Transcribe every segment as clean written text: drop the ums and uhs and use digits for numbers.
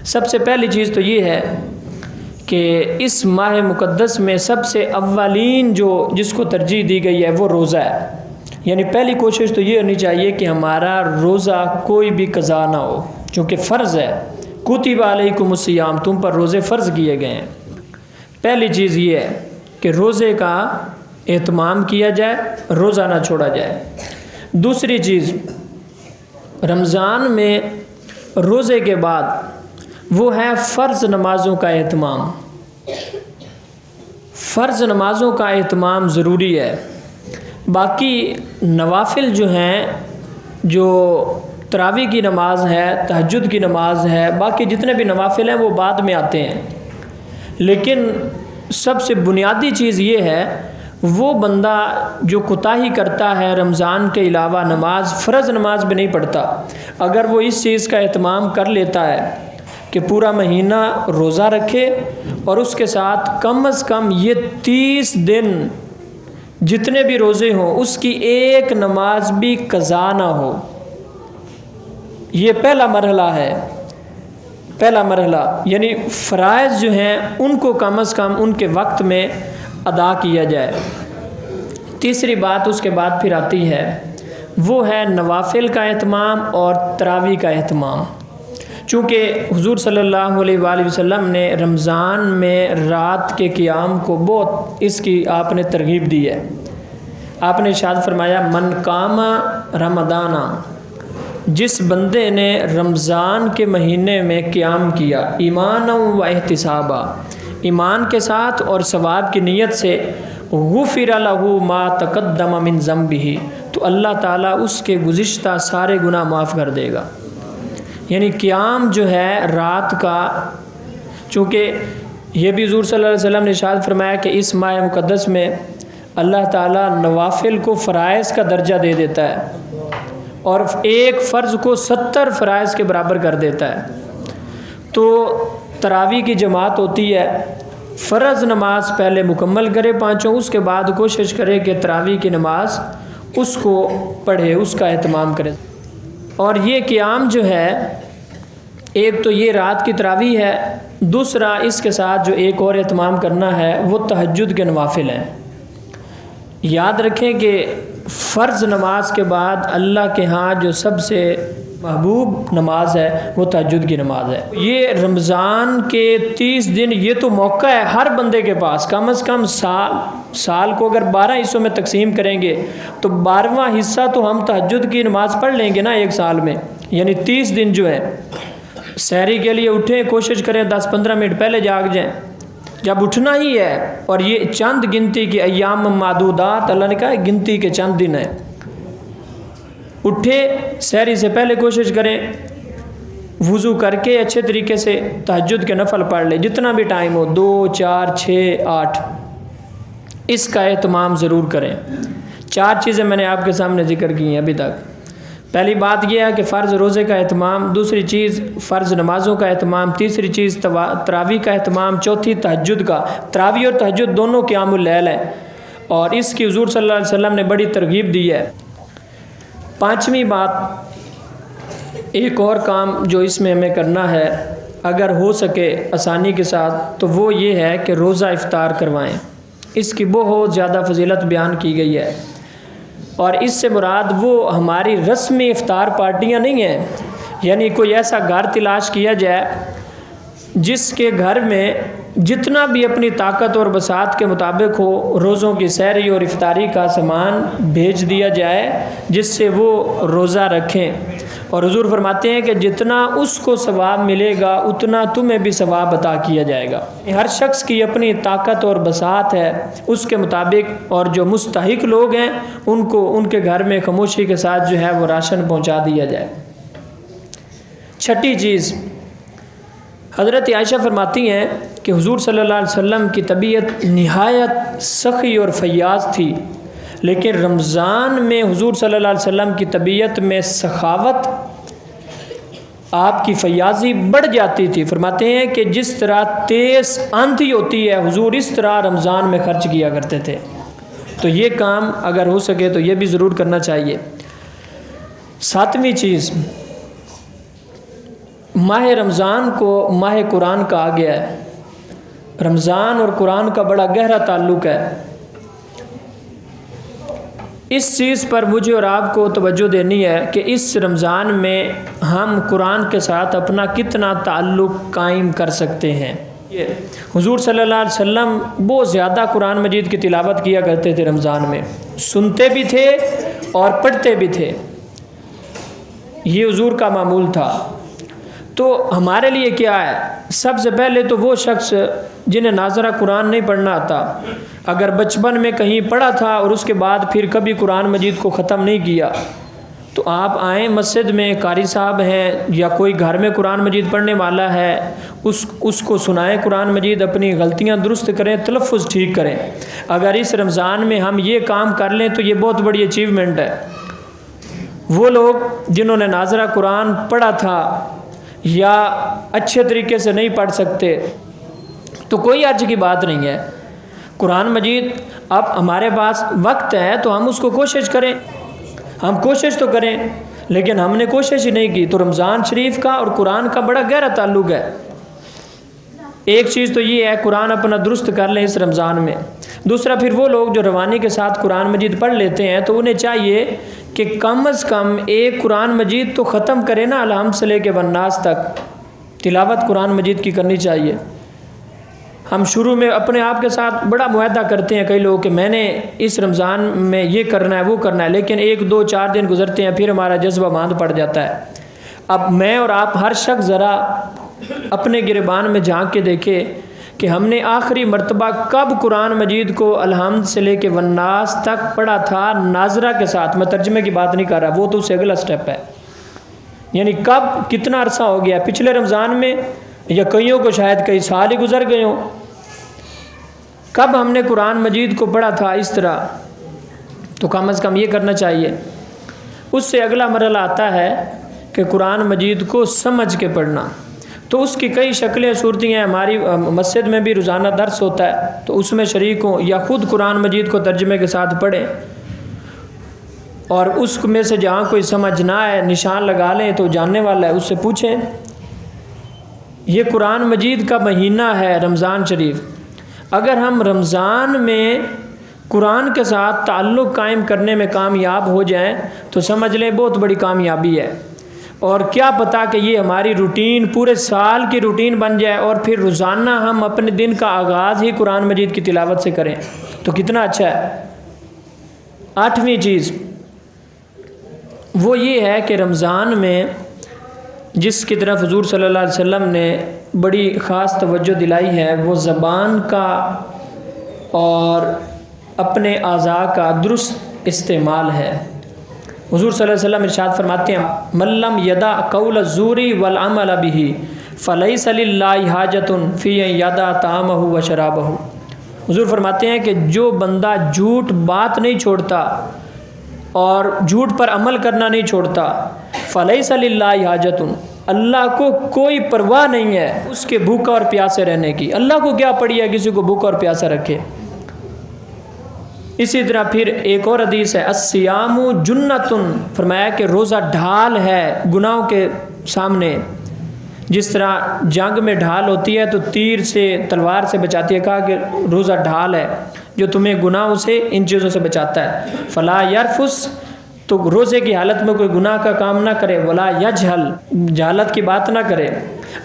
سب سے پہلی چیز تو یہ ہے کہ اس ماہ مقدس میں سب سے اولین جس کو ترجیح دی گئی ہے وہ روزہ ہے. یعنی پہلی کوشش تو یہ ہونی چاہیے کہ ہمارا روزہ کوئی بھی قضا نہ ہو، چونکہ فرض ہے. کتب علیکم الصیام، تم پر روزے فرض کیے گئے ہیں. پہلی چیز یہ ہے کہ روزے کا اہتمام کیا جائے، روزہ نہ چھوڑا جائے. دوسری چیز، رمضان میں روزے کے بعد وہ ہے فرض نمازوں کا اہتمام. فرض نمازوں کا اہتمام ضروری ہے. باقی نوافل جو ہیں، جو تراویح کی نماز ہے، تہجد کی نماز ہے، باقی جتنے بھی نوافل ہیں وہ بعد میں آتے ہیں. لیکن سب سے بنیادی چیز یہ ہے، وہ بندہ جو کوتاہی کرتا ہے رمضان کے علاوہ نماز، فرض نماز بھی نہیں پڑھتا، اگر وہ اس چیز کا اہتمام کر لیتا ہے کہ پورا مہینہ روزہ رکھے اور اس کے ساتھ کم از کم یہ 30 دن جتنے بھی روزے ہوں اس کی ایک نماز بھی قضا نہ ہو. یہ پہلا مرحلہ ہے. پہلا مرحلہ یعنی فرائض جو ہیں ان کو کم از کم ان کے وقت میں ادا کیا جائے. تیسری بات اس کے بعد پھر آتی ہے، وہ ہے نوافل کا اہتمام اور تراویح کا اہتمام. چونکہ حضور صلی اللہ علیہ وآلہ وسلم نے رمضان میں رات کے قیام کو بہت اس کی آپ نے ترغیب دی ہے. آپ نے ارشاد فرمایا، من قام رمضان، جس بندے نے رمضان کے مہینے میں قیام کیا، ایمانا و احتسابا، ایمان کے ساتھ اور ثواب کی نیت سے، غفر لہ ما تقدم من ذنبہ، تو اللہ تعالیٰ اس کے گزشتہ سارے گناہ معاف کر دے گا. یعنی قیام جو ہے رات کا، چونکہ یہ بھی حضور صلی اللہ علیہ وسلم نے ارشاد فرمایا کہ اس ماہ مقدس میں اللہ تعالیٰ نوافل کو فرائض کا درجہ دے دیتا ہے اور ایک فرض کو 70 فرائض کے برابر کر دیتا ہے. تو تراویح کی جماعت ہوتی ہے، فرض نماز پہلے مکمل کرے 5، اس کے بعد کوشش کرے کہ تراویح کی نماز اس کو پڑھے، اس کا اہتمام کرے. اور یہ قیام جو ہے، ایک تو یہ رات کی تراویح ہے، دوسرا اس کے ساتھ جو ایک اور اہتمام کرنا ہے وہ تہجد کے نوافل ہیں. یاد رکھیں کہ فرض نماز کے بعد اللہ کے ہاں جو سب سے محبوب نماز ہے وہ تہجد کی نماز ہے. یہ رمضان کے 30 دن یہ تو موقع ہے ہر بندے کے پاس، کم از کم سال کو اگر 12 حصوں میں تقسیم کریں گے تو 12واں حصہ تو ہم تہجد کی نماز پڑھ لیں گے نا ایک سال میں. یعنی 30 دن جو ہے، سحری کے لیے اٹھیں، کوشش کریں 10-15 منٹ پہلے جاگ جائیں جب اٹھنا ہی ہے. اور یہ چند گنتی کے ایام معدودات، اللہ نے کہا ہے گنتی کے چند دن ہیں. اٹھے سحری سے پہلے کوشش کریں، وضو کر کے اچھے طریقے سے تہجد کے نفل پڑھ لیں، جتنا بھی ٹائم ہو، 2، 4، 6، 8، اس کا اہتمام ضرور کریں. 4 چیزیں میں نے آپ کے سامنے ذکر کی ہیں ابھی تک. پہلی بات یہ ہے کہ فرض روزے کا اہتمام، دوسری چیز فرض نمازوں کا اہتمام، تیسری چیز تراویح کا اہتمام، چوتھی تہجد کا. تراویح اور تہجد دونوں قیام اللیل ہے اور اس کی حضور صلی اللہ علیہ وسلم نے بڑی ترغیب دی ہے. 5ویں بات، ایک اور کام جو اس میں ہمیں کرنا ہے اگر ہو سکے آسانی کے ساتھ، تو وہ یہ ہے کہ روزہ افطار کروائیں. اس کی بہت زیادہ فضیلت بیان کی گئی ہے اور اس سے مراد وہ ہماری رسمی افطار پارٹیاں نہیں ہیں. یعنی کوئی ایسا گھر تلاش کیا جائے جس کے گھر میں جتنا بھی اپنی طاقت اور بساط کے مطابق ہو، روزوں کی سحری اور افطاری کا سامان بھیج دیا جائے جس سے وہ روزہ رکھیں. اور حضور فرماتے ہیں کہ جتنا اس کو ثواب ملے گا اتنا تمہیں بھی ثواب عطا کیا جائے گا. ہر شخص کی اپنی طاقت اور بساط ہے، اس کے مطابق، اور جو مستحق لوگ ہیں ان کو ان کے گھر میں خاموشی کے ساتھ جو ہے وہ راشن پہنچا دیا جائے. 6ٹھی چیز، حضرت عائشہ فرماتی ہیں کہ حضور صلی اللہ علیہ وسلم کی طبیعت نہایت سخی اور فیاض تھی، لیکن رمضان میں حضور صلی اللہ علیہ وسلم کی طبیعت میں سخاوت، آپ کی فیاضی بڑھ جاتی تھی. فرماتے ہیں کہ جس طرح تیز آندھی ہوتی ہے حضور اس طرح رمضان میں خرچ کیا کرتے تھے. تو یہ کام اگر ہو سکے تو یہ بھی ضرور کرنا چاہیے. 7ویں چیز، ماہ رمضان کو ماہ قرآن کہا گیا ہے۔ رمضان اور قرآن کا بڑا گہرا تعلق ہے۔ اس چیز پر مجھے اور آپ کو توجہ دینی ہے کہ اس رمضان میں ہم قرآن کے ساتھ اپنا کتنا تعلق قائم کر سکتے ہیں۔ حضور صلی اللہ علیہ وسلم بہت زیادہ قرآن مجید کی تلاوت کیا کرتے تھے رمضان میں، سنتے بھی تھے اور پڑھتے بھی تھے، یہ حضور کا معمول تھا۔ تو ہمارے لیے کیا ہے؟ سب سے پہلے تو وہ شخص جنہیں ناظرہ قرآن نہیں پڑھنا آتا، اگر بچپن میں کہیں پڑھا تھا اور اس کے بعد پھر کبھی قرآن مجید کو ختم نہیں کیا، تو آپ آئیں مسجد میں، قاری صاحب ہیں یا کوئی گھر میں قرآن مجید پڑھنے والا ہے، اس کو سنائیں قرآن مجید، اپنی غلطیاں درست کریں، تلفظ ٹھیک کریں۔ اگر اس رمضان میں ہم یہ کام کر لیں تو یہ بہت بڑی اچیومنٹ ہے۔ وہ لوگ جنہوں نے ناظرہ قرآن پڑھا تھا یا اچھے طریقے سے نہیں پڑھ سکتے تو کوئی حرج کی بات نہیں ہے۔ قرآن مجید اب ہمارے پاس وقت ہے تو ہم اس کو کوشش کریں، ہم کوشش تو کریں، لیکن ہم نے کوشش ہی نہیں کی۔ تو رمضان شریف کا اور قرآن کا بڑا گہرا تعلق ہے۔ ایک چیز تو یہ ہے قرآن اپنا درست کر لیں اس رمضان میں۔ دوسرا پھر وہ لوگ جو روانی کے ساتھ قرآن مجید پڑھ لیتے ہیں تو انہیں چاہیے کہ کم از کم ایک قرآن مجید تو ختم کرے نا، الحمد سے لے کے والناس تک تلاوت قرآن مجید کی کرنی چاہیے۔ ہم شروع میں اپنے آپ کے ساتھ بڑا معاہدہ کرتے ہیں کئی لوگ کہ میں نے اس رمضان میں یہ کرنا ہے وہ کرنا ہے، لیکن 1 2 4 دن گزرتے ہیں پھر ہمارا جذبہ ماند پڑ جاتا ہے۔ اب میں اور آپ ہر شخص ذرا اپنے گریبان میں جھانک کے دیکھے کہ ہم نے آخری مرتبہ کب قرآن مجید کو الحمد سے لے کے والناس تک پڑھا تھا ناظرہ کے ساتھ۔ میں ترجمے کی بات نہیں کر رہا، وہ تو اس سے اگلا سٹیپ ہے، یعنی کب کتنا عرصہ ہو گیا، پچھلے رمضان میں یا کئیوں کو شاید کئی سال ہی گزر گئے ہوں، کب ہم نے قرآن مجید کو پڑھا تھا اس طرح۔ تو کم از کم یہ کرنا چاہیے۔ اس سے اگلا مرحلہ آتا ہے کہ قرآن مجید کو سمجھ کے پڑھنا۔ تو اس کی کئی شکلیں صورتیں ہیں۔ ہماری مسجد میں بھی روزانہ درس ہوتا ہے تو اس میں شریک ہوں یا خود قرآن مجید کو ترجمے کے ساتھ پڑھیں، اور اس میں سے جہاں کوئی سمجھ نہ آئے نشان لگا لیں، تو جاننے والا ہے اس سے پوچھیں۔ یہ قرآن مجید کا مہینہ ہے رمضان شریف، اگر ہم رمضان میں قرآن کے ساتھ تعلق قائم کرنے میں کامیاب ہو جائیں تو سمجھ لیں بہت بڑی کامیابی ہے۔ اور کیا پتہ کہ یہ ہماری روٹین پورے سال کی روٹین بن جائے اور پھر روزانہ ہم اپنے دن کا آغاز ہی قرآن مجید کی تلاوت سے کریں تو کتنا اچھا ہے۔ 8ویں چیز وہ یہ ہے کہ رمضان میں جس کی طرف حضور صلی اللہ علیہ وسلم نے بڑی خاص توجہ دلائی ہے وہ زبان کا اور اپنے اعضاء کا درست استعمال ہے۔ حضور صلی اللہ علیہ وسلم ارشاد فرماتے ہیں من لم یدع قول الزور والعمل به فلیس للہ حاجۃ فی ان یدع طعامہ وشرابہ۔ حضور فرماتے ہیں کہ جو بندہ جھوٹ بات نہیں چھوڑتا اور جھوٹ پر عمل کرنا نہیں چھوڑتا، فلیس للہ حاجۃ، اللہ کو کوئی پرواہ نہیں ہے اس کے بھوکا اور پیاسے رہنے کی۔ اللہ کو کیا پڑی ہے کسی کو بھوکا اور پیاسا رکھے۔ اسی طرح پھر ایک اور حدیث ہے الصیام جنۃ، فرمایا کہ روزہ ڈھال ہے گناہوں کے سامنے۔ جس طرح جنگ میں ڈھال ہوتی ہے تو تیر سے تلوار سے بچاتی ہے، کہا کہ روزہ ڈھال ہے جو تمہیں گناہوں سے ان چیزوں سے بچاتا ہے۔ فلا یرفس، تو روزے کی حالت میں کوئی گناہ کا کام نہ کرے، ولا یجہل، جہالت کی بات نہ کرے۔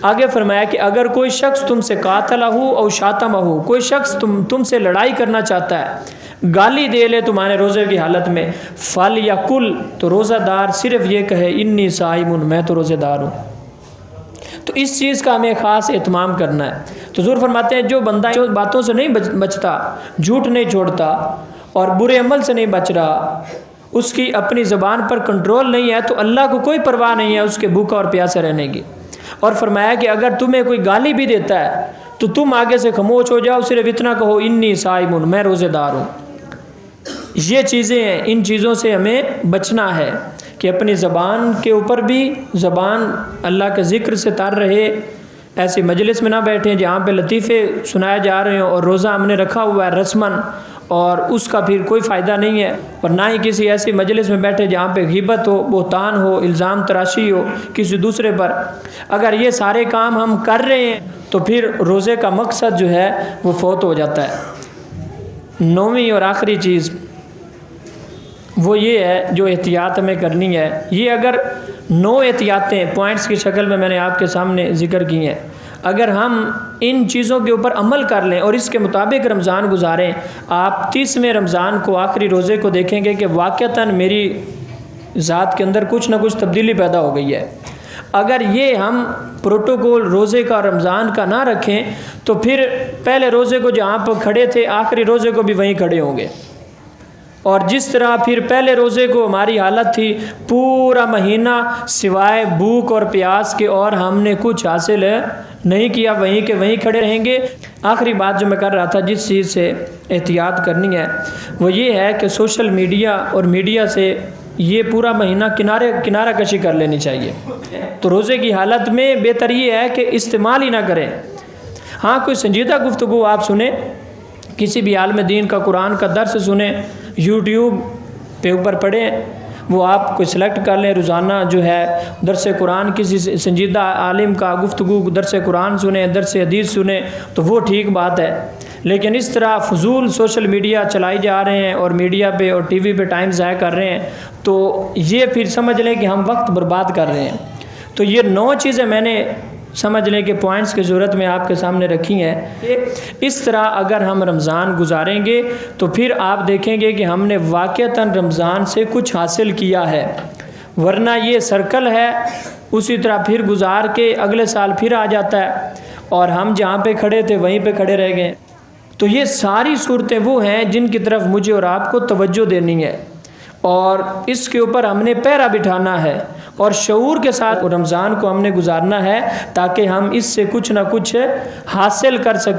آگے فرمایا کہ اگر کوئی شخص تم سے قاتلہ او شاتمہ، کوئی شخص تم سے لڑائی کرنا چاہتا ہے، گالی دے لے تمہارے روزے کی حالت میں، فل یا کل، تو روزہ دار صرف یہ کہے انی صائم، میں تو روزے دار ہوں۔ تو اس چیز کا ہمیں خاص اہتمام کرنا ہے۔ تو حضور فرماتے ہیں جو بندہ جو باتوں سے نہیں بچتا، جھوٹ نہیں چھوڑتا اور برے عمل سے نہیں بچ رہا، اس کی اپنی زبان پر کنٹرول نہیں ہے، تو اللہ کو کوئی پرواہ نہیں ہے اس کے بھوکا اور پیاسے رہنے کی۔ اور فرمایا کہ اگر تمہیں کوئی گالی بھی دیتا ہے تو تم آگے سے خاموش ہو جاؤ، صرف اتنا کہو انی صائم، میں روزے دار ہوں۔ یہ چیزیں ہیں، ان چیزوں سے ہمیں بچنا ہے کہ اپنی زبان کے اوپر بھی زبان اللہ کے ذکر سے تر رہے، ایسی مجلس میں نہ بیٹھیں جہاں پہ لطیفے سنائے جا رہے ہوں اور روزہ ہم نے رکھا ہوا ہے رسماً اور اس کا پھر کوئی فائدہ نہیں ہے، اور نہ ہی کسی ایسی مجلس میں بیٹھے جہاں پہ غیبت ہو، بہتان ہو، الزام تراشی ہو کسی دوسرے پر۔ اگر یہ سارے کام ہم کر رہے ہیں تو پھر روزے کا مقصد جو ہے وہ فوت ہو جاتا ہے۔ 9ویں اور آخری چیز وہ یہ ہے جو احتیاط ہمیں کرنی ہے۔ یہ اگر 9 احتیاطیں پوائنٹس کی شکل میں میں نے آپ کے سامنے ذکر کی ہیں، اگر ہم ان چیزوں کے اوپر عمل کر لیں اور اس کے مطابق رمضان گزاریں، آپ 30ویں رمضان کو آخری روزے کو دیکھیں گے کہ واقعتاً میری ذات کے اندر کچھ نہ کچھ تبدیلی پیدا ہو گئی ہے۔ اگر یہ ہم پروٹوکول روزے کا رمضان کا نہ رکھیں تو پھر پہلے روزے کو جہاں پر کھڑے تھے آخری روزے کو بھی وہیں کھڑے ہوں گے، اور جس طرح پھر پہلے روزے کو ہماری حالت تھی پورا مہینہ سوائے بھوک اور پیاس کے اور ہم نے کچھ حاصل نہیں کیا، وہیں کے وہیں کھڑے رہیں گے۔ آخری بات جو میں کر رہا تھا جس چیز سے احتیاط کرنی ہے وہ یہ ہے کہ سوشل میڈیا اور میڈیا سے یہ پورا مہینہ کنارہ کشی کر لینی چاہیے۔ تو روزے کی حالت میں بہتر یہ ہے کہ استعمال ہی نہ کریں۔ ہاں کوئی سنجیدہ گفتگو آپ سنیں، کسی بھی عالم دین کا قرآن کا درس سنیں، یوٹیوب پہ اوپر پڑھیں، وہ آپ کو سلیکٹ کر لیں، روزانہ جو ہے درس قرآن کسی سنجیدہ عالم کا گفتگو درس قرآن سنیں، درس حدیث سنیں تو وہ ٹھیک بات ہے۔ لیکن اس طرح فضول سوشل میڈیا چلائی جا رہے ہیں اور میڈیا پہ اور ٹی وی پہ ٹائم ضائع کر رہے ہیں تو یہ پھر سمجھ لیں کہ ہم وقت برباد کر رہے ہیں۔ تو یہ 9 چیزیں میں نے سمجھ لیں کہ پوائنٹس کی ضرورت میں آپ کے سامنے رکھی ہیں۔ اس طرح اگر ہم رمضان گزاریں گے تو پھر آپ دیکھیں گے کہ ہم نے واقعتاً رمضان سے کچھ حاصل کیا ہے، ورنہ یہ سرکل ہے اسی طرح پھر گزار کے اگلے سال پھر آ جاتا ہے اور ہم جہاں پہ کھڑے تھے وہیں پہ کھڑے رہ گئے۔ تو یہ ساری صورتیں وہ ہیں جن کی طرف مجھے اور آپ کو توجہ دینی ہے، اور اس کے اوپر ہم نے پہرا بٹھانا ہے اور شعور کے ساتھ رمضان کو ہم نے گزارنا ہے تاکہ ہم اس سے کچھ نہ کچھ حاصل کر سکیں۔